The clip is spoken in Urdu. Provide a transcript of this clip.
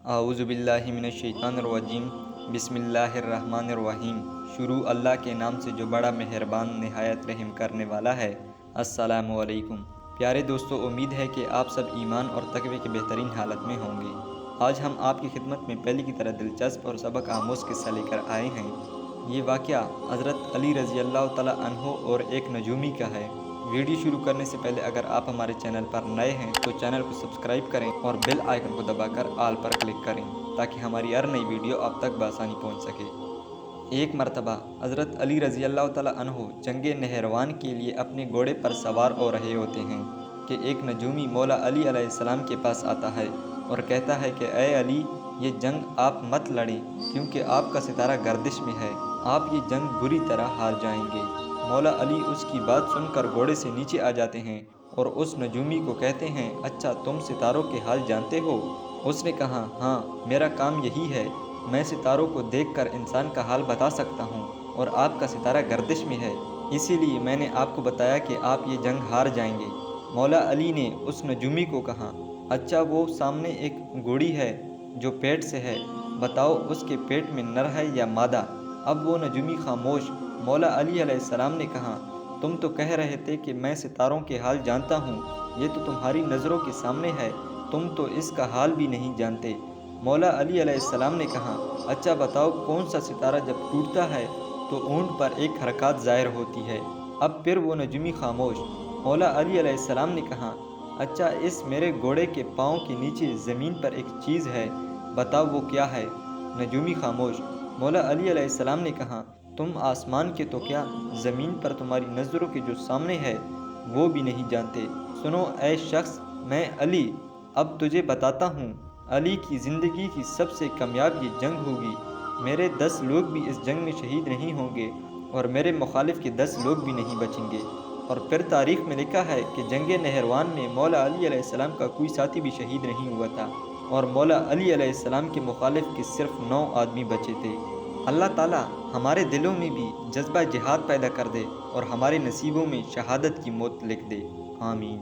اعوذ باللہ من الشیطان الرجیم بسم اللہ الرحمن الرحیم۔ شروع اللہ کے نام سے جو بڑا مہربان نہایت رحم کرنے والا ہے۔ السلام علیکم پیارے دوستو، امید ہے کہ آپ سب ایمان اور تقوی کی بہترین حالت میں ہوں گے۔ آج ہم آپ کی خدمت میں پہلی کی طرح دلچسپ اور سبق آموز قصہ لے کر آئے ہیں۔ یہ واقعہ حضرت علی رضی اللہ تعالیٰ عنہ اور ایک نجومی کا ہے۔ ویڈیو شروع کرنے سے پہلے اگر آپ ہمارے چینل پر نئے ہیں تو چینل کو سبسکرائب کریں اور بیل آئیکن کو دبا کر آل پر کلک کریں تاکہ ہماری ہر نئی ویڈیو آپ تک بآسانی پہنچ سکے۔ ایک مرتبہ حضرت علی رضی اللہ تعالیٰ عنہ جنگ نہروان کے لیے اپنے گھوڑے پر سوار ہو رہے ہوتے ہیں کہ ایک نجومی مولا علی علیہ السلام کے پاس آتا ہے اور کہتا ہے کہ اے علی، یہ جنگ آپ مت لڑیں کیونکہ آپ کا ستارہ گردش میں ہے، آپ یہ جنگ بری طرح ہار جائیں گے۔ مولا علی اس کی بات سن کر گھوڑے سے نیچے آ جاتے ہیں اور اس نجومی کو کہتے ہیں، اچھا تم ستاروں کے حال جانتے ہو؟ اس نے کہا، ہاں میرا کام یہی ہے، میں ستاروں کو دیکھ کر انسان کا حال بتا سکتا ہوں اور آپ کا ستارہ گردش میں ہے، اسی لیے میں نے آپ کو بتایا کہ آپ یہ جنگ ہار جائیں گے۔ مولا علی نے اس نجومی کو کہا، اچھا وہ سامنے ایک گھوڑی ہے جو پیٹ سے ہے، بتاؤ اس کے پیٹ میں نر ہے یا مادہ؟ اب وہ نجومی خاموش۔ مولا علی علیہ السلام نے کہا، تم تو کہہ رہے تھے کہ میں ستاروں کے حال جانتا ہوں، یہ تو تمہاری نظروں کے سامنے ہے، تم تو اس کا حال بھی نہیں جانتے۔ مولا علی علیہ السلام نے کہا، اچھا بتاؤ کون سا ستارہ جب ٹوٹتا ہے تو اونٹ پر ایک حرکات ظاہر ہوتی ہے؟ اب پھر وہ نجومی خاموش۔ مولا علی علیہ السلام نے کہا، اچھا اس میرے گھوڑے کے پاؤں کے نیچے زمین پر ایک چیز ہے، بتاؤ وہ کیا ہے؟ نجومی خاموش۔ مولا علی علیہ السلام نے کہا، تم آسمان کے تو کیا زمین پر تمہاری نظروں کے جو سامنے ہے وہ بھی نہیں جانتے۔ سنو اے شخص، میں علی اب تجھے بتاتا ہوں، علی کی زندگی کی سب سے کامیاب یہ جنگ ہوگی، میرے 10 لوگ بھی اس جنگ میں شہید نہیں ہوں گے اور میرے مخالف کے 10 لوگ بھی نہیں بچیں گے۔ اور پھر تاریخ میں لکھا ہے کہ جنگ نہروان میں مولا علی علیہ السلام کا کوئی ساتھی بھی شہید نہیں ہوا تھا اور مولا علی علیہ السلام کے مخالف کے صرف 9 آدمی بچے تھے۔ اللہ تعالیٰ ہمارے دلوں میں بھی جذبہ جہاد پیدا کر دے اور ہمارے نصیبوں میں شہادت کی موت لکھ دے، آمین۔